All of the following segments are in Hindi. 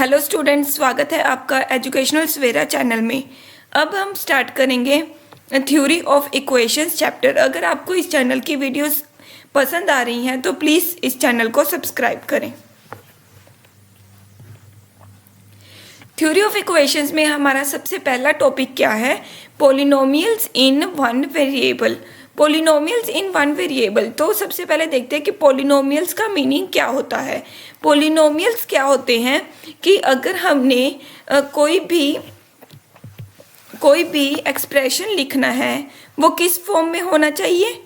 हेलो स्टूडेंट्स, स्वागत है आपका एजुकेशनल सवेरा चैनल में। अब हम स्टार्ट करेंगे थ्योरी ऑफ इक्वेशंस चैप्टर। अगर आपको इस चैनल की वीडियोस पसंद आ रही हैं तो प्लीज़ इस चैनल को सब्सक्राइब करें। थ्योरी ऑफ इक्वेशंस में हमारा सबसे पहला टॉपिक क्या है? Polynomials in one variable. Polynomials in one variable. तो सबसे पहले देखते हैं कि पॉलिनोमियल्स का मीनिंग क्या होता है। पॉलिनोमियल्स क्या होते हैं कि अगर हमने कोई भी एक्सप्रेशन लिखना है वो किस फॉर्म में होना चाहिए?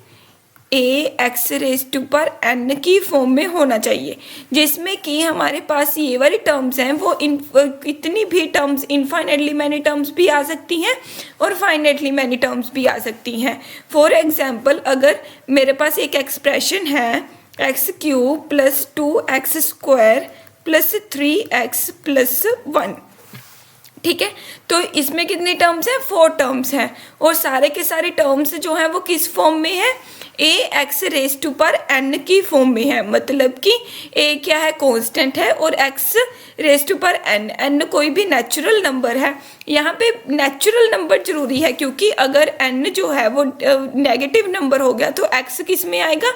ए एक्स रेज टू पर एन की फॉर्म में होना चाहिए, जिसमें कि हमारे पास ये वाली टर्म्स हैं वो इतनी भी टर्म्स इनफाइनाइटली मैनी टर्म्स भी आ सकती हैं और फाइनाइटली मैनी टर्म्स भी आ सकती हैं। फॉर एग्जांपल, अगर मेरे पास एक एक्सप्रेशन है x cube plus 2x square plus 3x plus 1, ठीक है, तो इसमें कितनी टर्म्स हैं? 4 टर्म्स हैं और सारे के सारे टर्म्स जो हैं वो किस फॉर्म में है? ए एक्स रेज टू पर एन की फॉर्म में है। मतलब कि ए क्या है? कांस्टेंट है और एक्स रेज टू पर एन, एन कोई भी नेचुरल नंबर है। यहाँ पे नेचुरल नंबर जरूरी है क्योंकि अगर एन जो है वो नेगेटिव नंबर हो गया तो एक्स किस में आएगा?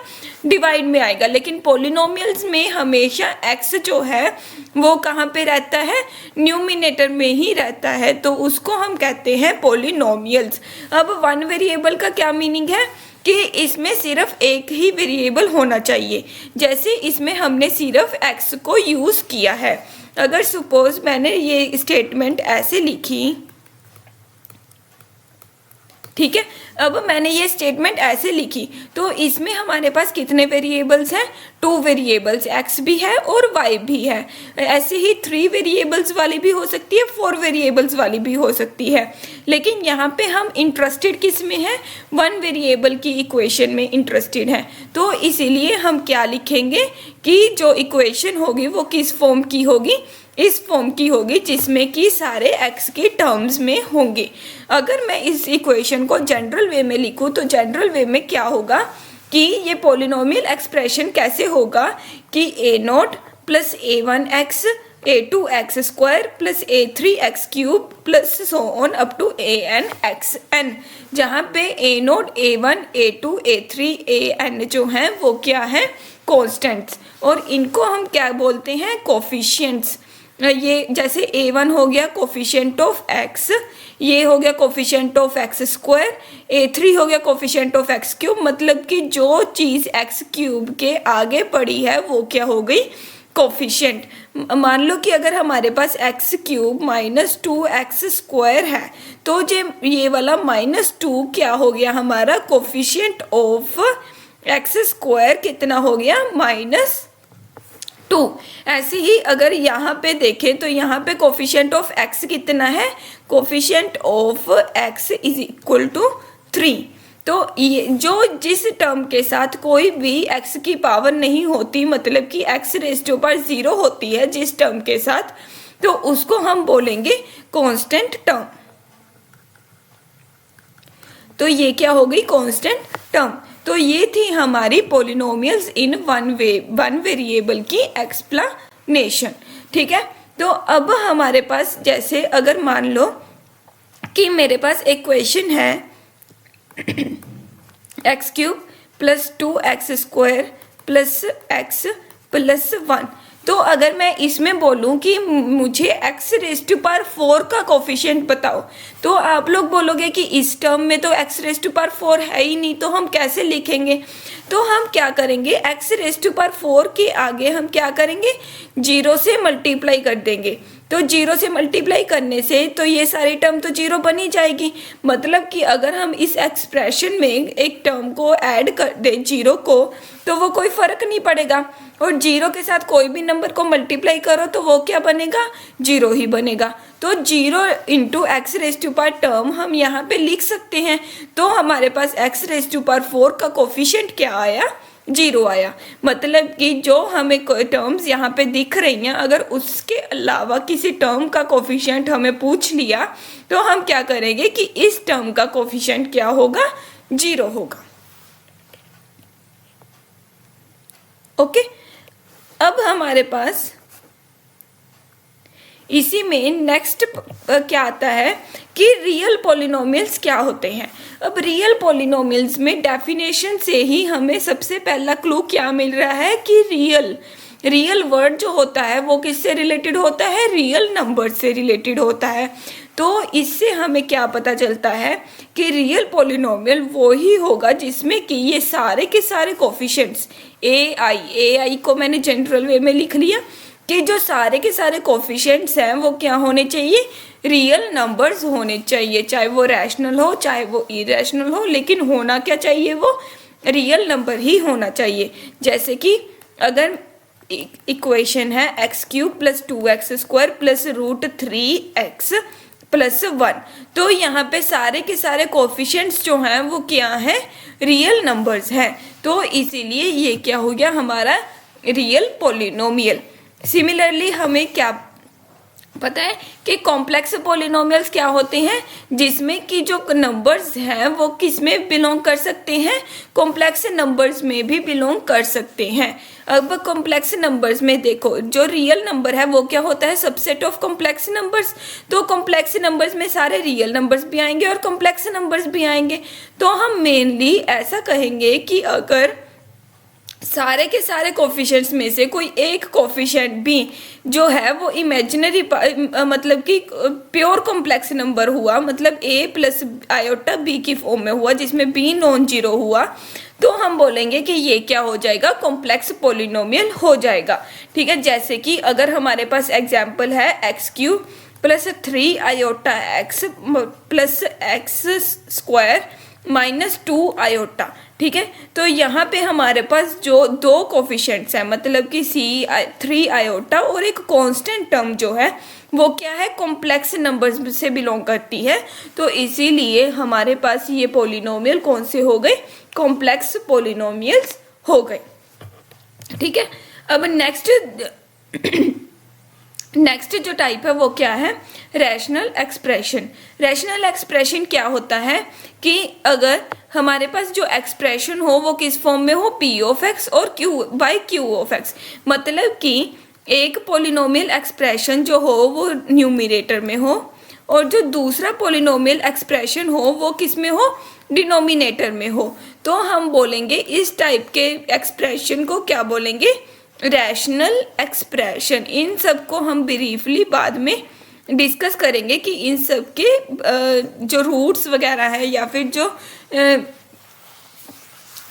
डिवाइड में आएगा। लेकिन पॉलिनोमियल्स में हमेशा एक्स जो है वो कहाँ पे रहता है? न्यूमिनेटर में ही रहता है, तो उसको हम कहते हैं पॉलिनोमियल्स। अब वन वेरिएबल का क्या मीनिंग है कि इसमें सिर्फ एक ही वेरिएबल होना चाहिए। जैसे इसमें हमने सिर्फ x को यूज़ किया है। अगर सपोज मैंने ये स्टेटमेंट ऐसे लिखी, ठीक है, अब मैंने ये स्टेटमेंट ऐसे लिखी तो इसमें हमारे पास कितने वेरिएबल्स हैं? 2 वेरिएबल्स, x भी है और y भी है। ऐसे ही 3 वेरिएबल्स वाली भी हो सकती है, 4 वेरिएबल्स वाली भी हो सकती है। लेकिन यहाँ पे हम इंटरेस्टेड किस में है? 1 वेरिएबल की इक्वेशन में इंटरेस्टेड है। तो इसीलिए हम क्या लिखेंगे कि जो इक्वेशन होगी वो किस फॉर्म की होगी? इस फॉर्म की होगी जिसमें कि सारे x के टर्म्स में होंगे। अगर मैं इस इक्वेशन को जनरल वे में लिखूं तो जनरल वे में क्या होगा कि ये पॉलिनोमियल एक्सप्रेशन कैसे होगा कि a0 plus a1x a2x square plus a3x cube plus so on up to an जहाँ पे a0 a1 a2 a3 an जो हैं वो क्या है? कॉन्स्टेंट्स, और इनको हम क्या बोलते हैं? कोफिशिएंट्स। ये जैसे a1 हो गया कोफिशिएंट ऑफ x, ये हो गया coefficient of x square, a3 हो गया कोफिशिएंट ऑफ x क्यूब। मतलब कि जो चीज़ x क्यूब के आगे पड़ी है वो क्या हो गई? कोफिशिएंट। मान लो कि अगर हमारे पास x cube minus 2x square है तो ये वाला -2 क्या हो गया? हमारा कोफिशिएंट ऑफ x स्क्वायर कितना हो गया? -2। ऐसे ही अगर यहाँ पे देखें तो यहाँ पे कोफिशिएंट ऑफ x कितना है? Coefficient of x is equal to 3। तो ये जो जिस टर्म के साथ कोई भी x की पावर नहीं होती, मतलब कि x रेज़ टू पावर 0 होती है जिस टर्म के साथ, तो उसको हम बोलेंगे कांस्टेंट टर्म। तो ये क्या हो गई? Constant term. तो ये थी हमारी पॉलिनोमियल्स इन वन वेरिएबल की एक्सप्लेनेशन, ठीक है। तो अब हमारे पास जैसे अगर मान लो कि मेरे पास एक क्वेश्चन है x cube plus 2x square plus x plus 1, तो अगर मैं इसमें बोलूं कि मुझे x रेज़ टू पावर 4 का कोफिशिएंट बताओ, तो आप लोग बोलोगे कि इस टर्म में तो x रेज़ टू पावर 4 है ही नहीं, तो हम कैसे लिखेंगे? तो हम क्या करेंगे? x रेज़ टू पावर 4 के आगे हम क्या करेंगे? 0 से मल्टीप्लाई कर देंगे। तो 0 से मल्टीप्लाई करने से तो ये सारी टर्म तो 0 बन ही जाएगी। मतलब कि अगर हम इस एक्सप्रेशन में एक टर्म को ऐड कर दें 0 को, तो वो कोई फ़र्क नहीं पड़ेगा, और 0 के साथ कोई भी नंबर को मल्टीप्लाई करो तो वो क्या बनेगा? 0 ही बनेगा। तो 0 into X raise to power term हम यहाँ पे लिख सकते हैं। तो हमारे पास एक्स रेज़ टू पावर 4 का कोफिशिएंट क्या आया? 0 आया। मतलब कि जो हमें टर्म्स यहाँ पे दिख रही हैं, अगर उसके अलावा किसी टर्म का कोफिशिएंट हमें पूछ लिया तो हम क्या करेंगे कि इस टर्म का कोफिशिएंट क्या होगा? 0 होगा। ओके, अब हमारे पास इसी में नेक्स्ट क्या आता है कि रियल पॉलिनोमियल्स क्या होते हैं। अब रियल पॉलिनोमियल्स में डेफिनेशन से ही हमें सबसे पहला क्लू क्या मिल रहा है कि रियल वर्ड जो होता है वो किससे रिलेटेड होता है, रियल नंबर से रिलेटेड होता है। तो इससे हमें क्या पता चलता है कि रियल पॉलिनोमियल वो ही होगा जिसमें कि ये सारे के सारे कोफिशिएंट्स ए आई को मैंने जनरल वे में लिख लिया कि जो सारे के सारे कोफिशिएंट्स हैं वो क्या होने चाहिए, रियल नंबर्स होने चाहिए, चाहे वो रैशनल हो चाहे वो इरेशनल हो, लेकिन होना क्या चाहिए, वो रियल नंबर ही होना चाहिए। जैसे कि अगर इक्वेशन है x³ + 2x² + √3x + 1, तो यहाँ पे सारे के सारे कोफिशिएंट्स जो हैं वो क्या हैं, रियल नंबर्स हैं। तो इसीलिए ये क्या हो गया हमारा रियल पॉलिनोमियल। सिमिलरली हमें क्या पता है कि कॉम्प्लेक्स पॉलिनोमियल्स क्या होते हैं, जिसमें कि जो नंबर्स हैं वो किस में बिलोंग कर सकते हैं, कॉम्प्लेक्स नंबर्स में भी बिलोंग कर सकते हैं। अब कॉम्प्लेक्स नंबर्स में देखो जो रियल नंबर है वो क्या होता है, सबसेट ऑफ कॉम्प्लेक्स नंबर्स। तो कॉम्प्लेक्स नंबर्स में सारे रियल नंबर्स भी आएंगे और कॉम्प्लेक्स नंबर्स भी आएंगे। तो हम मेनली ऐसा कहेंगे कि अगर सारे के सारे कोफिशिएंट्स में से कोई एक कोफिशिएंट भी जो है वो इमेजिनरी मतलब कि प्योर कॉम्प्लेक्स नंबर हुआ, मतलब a + आयोटा b की फॉर्म में हुआ जिसमें b नॉन जीरो हुआ, तो हम बोलेंगे कि ये क्या हो जाएगा, कॉम्प्लेक्स पॉलिनोमियल हो जाएगा। ठीक है, जैसे कि अगर हमारे पास एग्जाम्पल है x³ + 3 iota x + x² - 2 iota. ठीक है, तो यहाँ पे हमारे पास जो दो कोफिशिएंट्स हैं, मतलब कि 3 आयोटा और एक कांस्टेंट टर्म जो है वो क्या है, कॉम्प्लेक्स नंबर्स से बिलोंग करती है। तो इसीलिए हमारे पास ये पॉलिनोमियल कौन से हो गए, कॉम्प्लेक्स पॉलिनोमियल्स हो गए। ठीक है, अब नेक्स्ट जो टाइप है वो क्या है, रैशनल एक्सप्रेशन। रैशनल एक्सप्रेशन क्या होता है कि अगर हमारे पास जो एक्सप्रेशन हो वो किस फॉर्म में हो, p(x) और q/q(x), मतलब कि एक पॉलिनोमियल एक्सप्रेशन जो हो वो न्यूमरेटर में हो और जो दूसरा पॉलिनोमियल एक्सप्रेशन हो वो किस में हो, डिनोमिनेटर में हो। तो हम बोलेंगे इस टाइप के एक्सप्रेशन को क्या बोलेंगे, रैशनल एक्सप्रेशन। इन सब को हम ब्रीफली बाद में डिस्कस करेंगे कि इन सब के जो रूट्स वगैरह है या फिर जो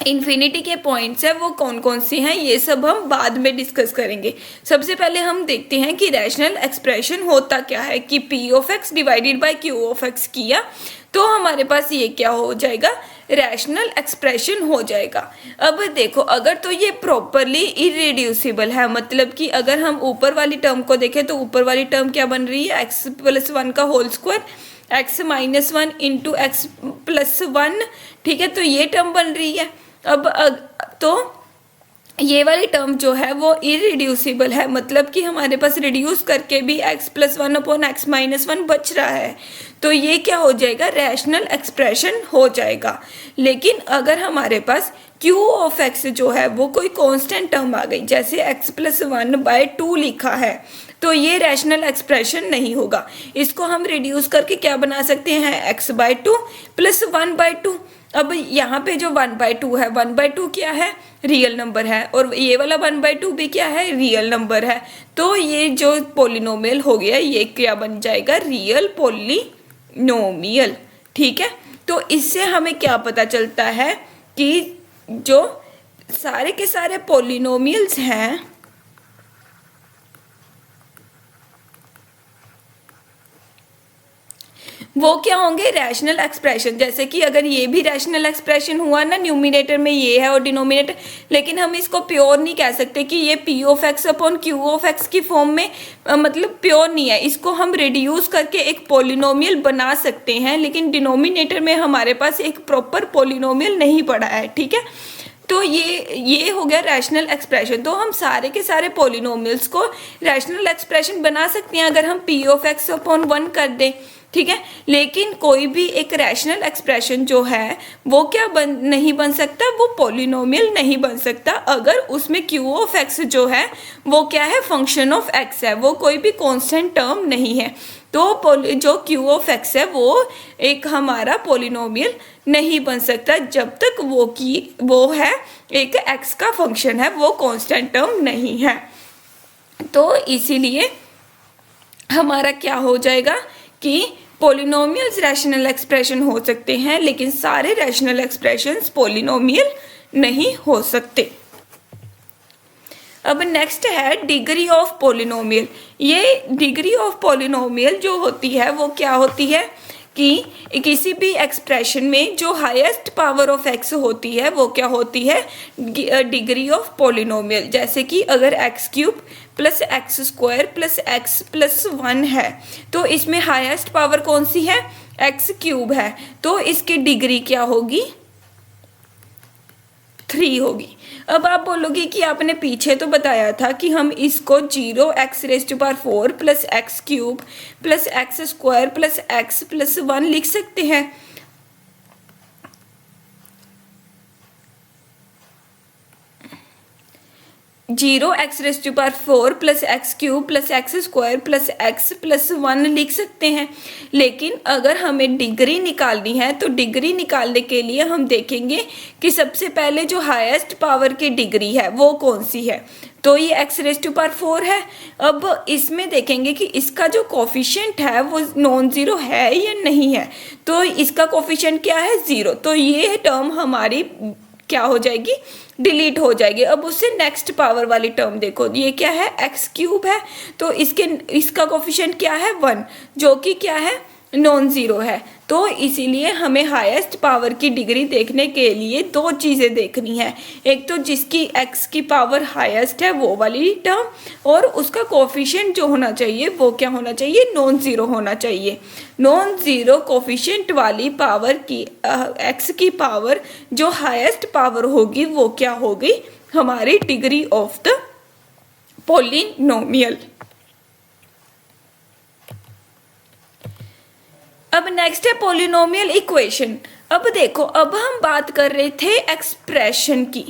इन्फिनिटी के पॉइंट्स है वो कौन कौन से हैं, ये सब हम बाद में डिस्कस करेंगे। सबसे पहले हम देखते हैं कि रैशनल एक्सप्रेशन होता क्या है कि p(x) / q(x) किया तो हमारे पास ये क्या हो जाएगा, रैशनल एक्सप्रेशन हो जाएगा। अब देखो अगर तो ये प्रॉपरली इरेड्यूसिबल है, मतलब कि अगर हम ऊपर वाली टर्म को देखें तो ऊपर वाली टर्म क्या बन रही है, x + 1 का होल स्क्वायर, x - 1 × x + 1। ठीक है, तो ये टर्म बन रही है। अब तो ये वाली टर्म जो है वो इरिड्यूसिबल है, मतलब कि हमारे पास रिड्यूस करके भी x + 1/x - 1 बच रहा है। तो ये क्या हो जाएगा, रैशनल एक्सप्रेशन हो जाएगा। लेकिन अगर हमारे पास q(x) जो है वो कोई कांस्टेंट टर्म आ गई, जैसे x + 1/2 लिखा है, तो ये रैशनल एक्सप्रेशन नहीं होगा। इसको हम रिड्यूस करके क्या बना सकते हैं, x/2 + 1/2। अब यहाँ पे जो 1/2 है, 1/2 क्या है, रियल नंबर है, और ये वाला 1/2 भी क्या है, रियल नंबर है। तो ये जो पॉलिनोमियल हो गया ये क्या बन जाएगा, रियल पॉलिनोमियल। ठीक है, तो इससे हमें क्या पता चलता है कि जो सारे के सारे पॉलिनोमियल्स हैं वो क्या होंगे, रैशनल एक्सप्रेशन। जैसे कि अगर ये भी रैशनल एक्सप्रेशन हुआ ना, न्यूमिनेटर में ये है और डिनोमिनेटर, लेकिन हम इसको प्योर नहीं कह सकते कि ये p(x/q(x) की फॉर्म में मतलब प्योर नहीं है। इसको हम रिड्यूस करके एक पॉलिनोमियल बना सकते हैं, लेकिन डिनोमिनेटर में हमारे पास एक प्रॉपर पॉलिनोमियल नहीं पड़ा है। ठीक है, तो ये हो गया रैशनल एक्सप्रेशन। तो हम सारे के सारे पॉलिनोमियल्स को रैशनल एक्सप्रेशन बना सकते हैं अगर हम p(x/1) कर दें। ठीक है। लेकिन कोई भी एक रैशनल एक्सप्रेशन जो है वो क्या नहीं बन सकता, वो पॉलिनोमियल नहीं बन सकता अगर उसमें क्यू ऑफ एक्स जो है वो क्या है, फंक्शन ऑफ एक्स है, वो कोई भी कांस्टेंट टर्म नहीं है। तो जो क्यू ऑफ एक्स है वो एक हमारा पॉलिनोमियल नहीं बन सकता जब तक वो है एक एक्स का फंक्शन है, वो कांस्टेंट टर्म नहीं है। तो इसीलिए हमारा क्या हो जाएगा कि पॉलिनोमियल्स रैशनल एक्सप्रेशन हो सकते हैं, लेकिन सारे रैशनल एक्सप्रेशंस पॉलिनोमियल नहीं हो सकते। अब नेक्स्ट है डिग्री ऑफ पॉलिनोमियल। ये डिग्री ऑफ पॉलिनोमियल जो होती है वो क्या होती है कि किसी भी एक्सप्रेशन में जो हाईएस्ट पावर ऑफ एक्स होती है वो क्या होती है, डिग्री ऑफ पॉलिनोमियल। जैसे कि अगर x cube plus x square plus x plus 1 है तो इसमें हाईएस्ट पावर कौन सी है, एक्स क्यूब है, तो इसकी डिग्री क्या होगी, 3 होगी। अब आप बोलोगे कि आपने पीछे तो बताया था कि हम इसको 0x⁴ plus x cube plus x square plus x plus 1 लिख सकते हैं। 0x⁴ plus x cube plus x square plus x plus 1 लिख सकते हैं। लेकिन अगर हमें डिग्री निकालनी है तो डिग्री निकालने के लिए हम देखेंगे कि सबसे पहले जो हाईएस्ट पावर की डिग्री है वो कौन सी है, तो ये x⁴ है। अब इसमें देखेंगे कि इसका जो कोफिशिएंट है वो नॉन ज़ीरो है या नहीं है, तो इसका कोफिशिएंट क्या है, 0, तो ये टर्म हमारी क्या हो जाएगी, डिलीट हो जाएगी। अब उससे नेक्स्ट पावर वाली टर्म देखो, ये क्या है, एक्स क्यूब है, तो इसका कोफिशिएंट क्या है, 1, जो कि क्या है, नॉन ज़ीरो है। तो इसीलिए हमें हाईएस्ट पावर की डिग्री देखने के लिए 2 चीज़ें देखनी है, एक तो जिसकी एक्स की पावर हाईएस्ट है वो वाली टर्म, और उसका कोफिशिएंट जो होना चाहिए वो क्या होना चाहिए, नॉन ज़ीरो होना चाहिए। नॉन ज़ीरो कोफिशिएंट वाली पावर की एक्स की पावर जो हाईएस्ट पावर होगी वो क्या होगी, हमारी डिग्री ऑफ द पॉलिनोमियल। अब नेक्स्ट है पॉलिनोमियल इक्वेशन। अब देखो, अब हम बात कर रहे थे एक्सप्रेशन की,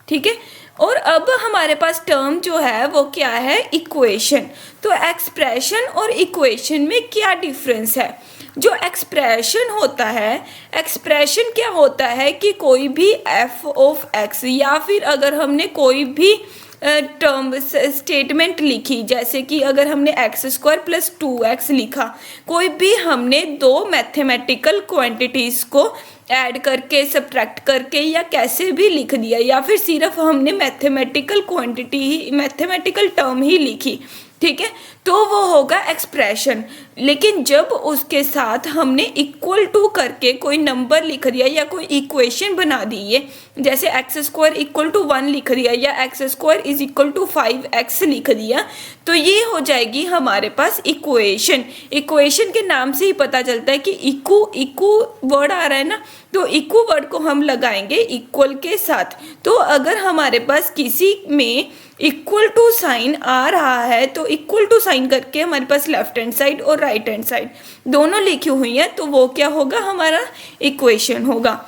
ठीक है, और अब हमारे पास टर्म जो है वो क्या है, इक्वेशन। तो एक्सप्रेशन और इक्वेशन में क्या डिफरेंस है। जो एक्सप्रेशन होता है, एक्सप्रेशन क्या होता है कि कोई भी एफ ऑफ एक्स या फिर अगर हमने कोई भी टर्म स्टेटमेंट लिखी, जैसे कि अगर हमने x² प्लस 2x लिखा, कोई भी हमने 2 मैथमेटिकल क्वांटिटीज़ को ऐड करके सब्ट्रैक्ट करके या कैसे भी लिख दिया, या फिर सिर्फ हमने मैथमेटिकल क्वांटिटी ही, मैथमेटिकल टर्म ही लिखी, ठीक है, तो वो होगा एक्सप्रेशन। लेकिन जब उसके साथ हमने इक्वल टू करके कोई नंबर लिख दिया या कोई इक्वेशन बना दी है, जैसे x² इक्वल टू 1 लिख दिया या x² is equal to 5x लिख दिया, तो ये हो जाएगी हमारे पास इक्वेशन। इक्वेशन के नाम से ही पता चलता है कि इक्वू वर्ड आ रहा है ना, तो इक्वू वर्ड को हम लगाएंगे इक्वल के साथ। तो अगर हमारे पास किसी में इक्वल टू साइन आ रहा है तो इक्वल टू साइन करके हमारे पास लेफ्ट हैंड साइड और राइट हैंड साइड दोनों लिखी हुई है, तो वो क्या होगा, हमारा इक्वेशन होगा।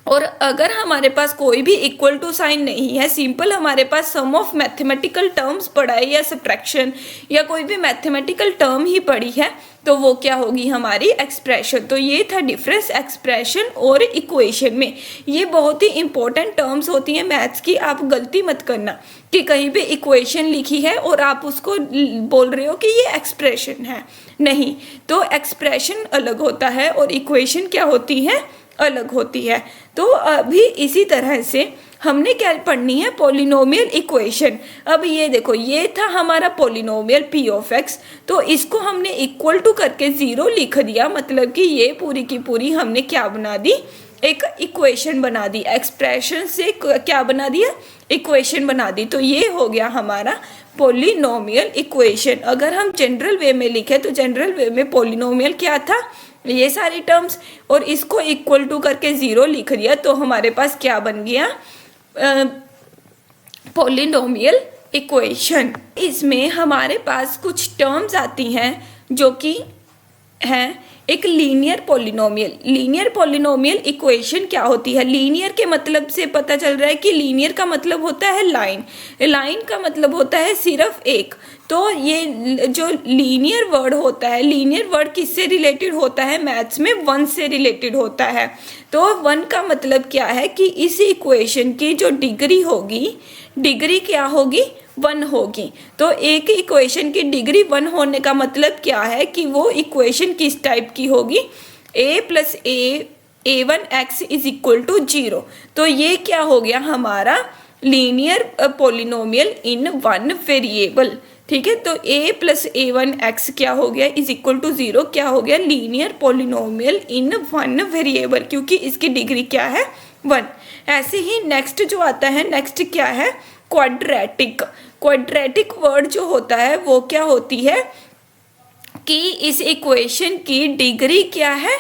और अगर हमारे पास कोई भी इक्वल टू साइन नहीं है, सिंपल हमारे पास सम ऑफ मैथमेटिकल टर्म्स पढ़ा है या सब्ट्रैक्शन या कोई भी मैथमेटिकल टर्म ही पढ़ी है, तो वो क्या होगी, हमारी एक्सप्रेशन। तो ये था डिफरेंस एक्सप्रेशन और इक्वेशन में। ये बहुत ही इंपॉर्टेंट टर्म्स होती हैं मैथ्स की, आप गलती मत करना कि कहीं भी इक्वेशन लिखी है और आप उसको बोल रहे हो कि ये एक्सप्रेशन है, नहीं। तो एक्सप्रेशन अलग होता है और इक्वेशन क्या होती है, अलग होती है। तो अभी इसी तरह से हमने क्या पढ़नी है, पॉलिनोमियल इक्वेशन। अब ये देखो, ये था हमारा पॉलिनोमियल p ऑफ x, तो इसको हमने इक्वल टू करके 0 लिख दिया, मतलब कि ये पूरी की पूरी हमने क्या बना दी, एक इक्वेशन बना दी, एक्सप्रेशन से क्या बना दिया, इक्वेशन बना दी। तो ये हो गया हमारा पॉलिनोमियल इक्वेशन। अगर हम जनरल वे में लिखे तो जनरल वे में पॉलिनोमियल क्या था, ये सारी टर्म्स, और इसको इक्वल टू करके 0 लिख दिया, तो हमारे पास क्या बन गया, पॉलिनोमियल इक्वेशन। इसमें हमारे पास कुछ टर्म्स आती हैं जो कि है एक linear polynomial. Linear polynomial equation क्या होती है? लीनियर के मतलब से पता चल रहा है कि लीनियर का मतलब होता है लाइन, लाइन का मतलब होता है सिर्फ एक। तो ये जो लीनियर वर्ड होता है, लीनियर वर्ड किससे रिलेटेड होता है? मैथ्स में 1 से रिलेटेड होता है। तो 1 का मतलब क्या है कि इस इक्वेशन की जो डिग्री होगी, डिग्री क्या होगी? 1 होगी। तो एक इक्वेशन की डिग्री 1 होने का मतलब क्या है कि वो इक्वेशन किस टाइप की होगी? a plus a1x is equal to 0। तो ये क्या हो गया हमारा? Linear polynomial in 1 variable. ठीक है, तो a प्लस a1x क्या हो गया? इज इक्वल टू 0 क्या हो गया? लीनियर पॉलिनोमियल इन 1 वेरिएबल, क्योंकि इसकी डिग्री क्या है? 1। ऐसे ही नेक्स्ट जो आता है, नेक्स्ट क्या है? क्वाड्रेटिक। क्वाड्रेटिक वर्ड जो होता है वो क्या होती है कि इस इक्वेशन की डिग्री क्या है?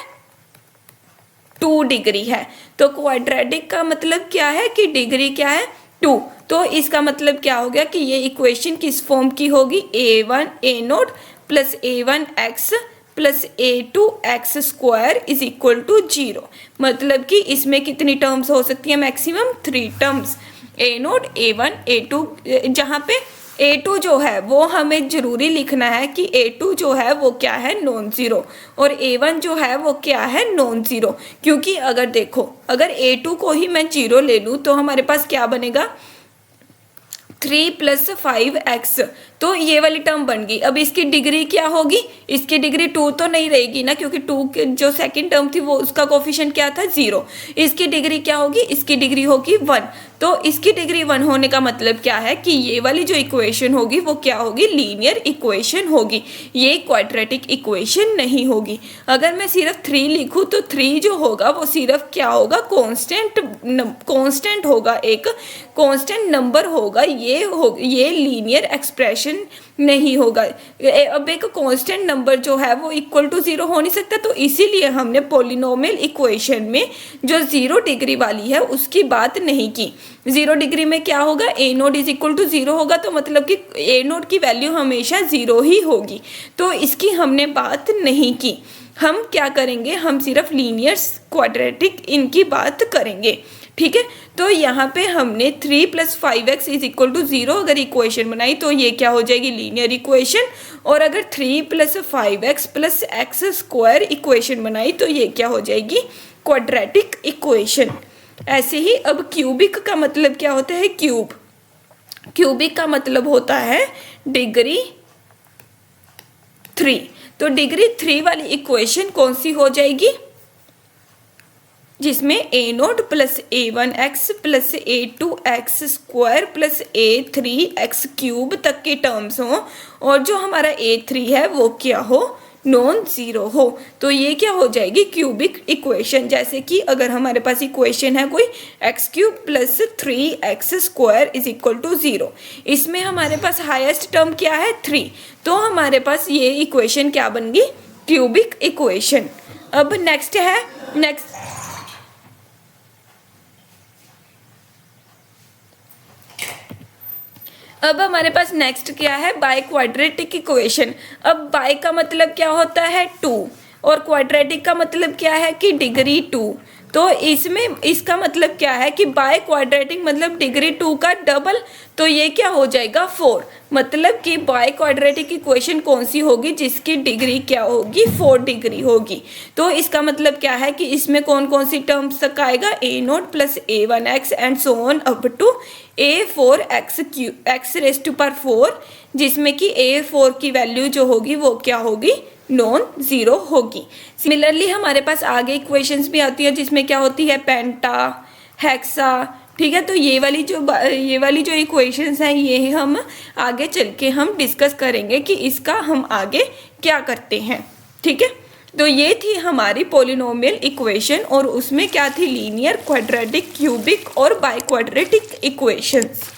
2 डिग्री है। तो क्वाड्रेटिक का मतलब क्या है कि डिग्री क्या है? 2। तो इसका मतलब क्या हो गया कि ये इक्वेशन किस फॉर्म की होगी? a0 plus a1x plus a2x square is equal to 0। मतलब कि इसमें कितनी टर्म्स हो सकती है? Maximum 3 terms, a0, a1, a2। जहाँ पे a2 जो है वो हमें जरूरी लिखना है कि a2 जो है वो क्या है? Non zero. और a1 जो है वो क्या है? Non zero. क्योंकि अगर देखो, अगर a2 को ही मैं 0 ले लूँ तो हमारे पास क्या बनेगा? 3 प्लस 5x। तो ये वाली टर्म बन गई। अब इसकी डिग्री क्या होगी? इसकी डिग्री 2 तो नहीं रहेगी ना, क्योंकि 2 के जो सेकंड टर्म थी वो उसका कोफिशिएंट क्या था? 0। इसकी डिग्री क्या होगी? इसकी डिग्री होगी 1। तो इसकी डिग्री 1 होने का मतलब क्या है कि ये वाली जो इक्वेशन होगी वो क्या होगी? लीनियर इक्वेशन होगी, ये क्वाड्रेटिक इक्वेशन नहीं होगी। अगर मैं सिर्फ 3 लिखूँ तो 3 जो होगा वो सिर्फ क्या होगा? कांस्टेंट होगा, एक कांस्टेंट नंबर होगा। ये लीनियर एक्सप्रेशन नहीं होगा। अब एक कांस्टेंट नंबर जो है वो इक्वल टू 0 हो नहीं सकता। तो इसीलिए हमने पॉलिनोमियल इक्वेशन में जो 0 डिग्री वाली है उसकी बात नहीं की। 0 डिग्री में क्या होगा? a0 इज इक्वल टू 0 होगा। तो मतलब कि a0 की वैल्यू हमेशा 0 ही होगी। तो इसकी हमने बात नहीं की। हम क्या करेंगे? हम सिर्फ लीनियर क्वाड्रेटिक इनकी बात करेंगे। ठीक है, तो यहाँ पे हमने 3 plus 5x is equal to 0 अगर इक्वेशन बनाई तो ये क्या हो जाएगी? Linear equation. और अगर 3 plus 5x plus x square equation बनाई तो ये क्या हो जाएगी? Quadratic equation. ऐसे ही अब क्यूबिक का मतलब क्या होता है? क्यूब। क्यूबिक का मतलब होता है डिग्री 3। तो डिग्री 3 वाली इक्वेशन कौन सी हो जाएगी? जिसमें a0 plus a1x plus a2x square plus a3x cube तक के टर्म्स हों और जो हमारा a3 है वो क्या हो? नॉन ज़ीरो हो। तो ये क्या हो जाएगी? Cubic equation. जैसे कि अगर हमारे पास इक्वेशन है कोई x³ plus 3x square is equal to 0, इसमें हमारे पास हाईएस्ट टर्म क्या है? 3। तो हमारे पास ये इक्वेशन क्या बन गई? Cubic equation. अब नेक्स्ट है, अब हमारे पास नेक्स्ट क्या है? By quadratic equation. अब बाय का मतलब क्या होता है? 2, और क्वाड्रेटिक का मतलब क्या है कि डिग्री 2। तो इसमें इसका मतलब क्या है कि बाय क्वाड्रेटिक मतलब डिग्री 2 का डबल। तो ये क्या हो जाएगा? 4। मतलब कि बाय क्वाड्रेटिक इक्वेशन कौन सी होगी? जिसकी डिग्री क्या होगी? 4 डिग्री होगी। तो इसका मतलब क्या है कि इसमें कौन कौन सी टर्म्स तक आएगा? a0 plus a1x and so on up to a4x raise to power 4, जिसमें कि a4 की वैल्यू जो होगी वो क्या होगी? नॉन ज़ीरो होगी। सिमिलरली हमारे पास आगे इक्वेशंस भी आती है जिसमें क्या होती है? पेंटा, हेक्सा। ठीक है, तो ये वाली जो इक्वेशंस हैं ये हम आगे चल के हम डिस्कस करेंगे कि इसका हम आगे क्या करते हैं। ठीक है, तो ये थी हमारी पॉलिनोमियल इक्वेशन और उसमें क्या थी? लीनियर, क्वाड्रेटिक, क्यूबिक और बाय क्वाड्रेटिक इक्वेशंस।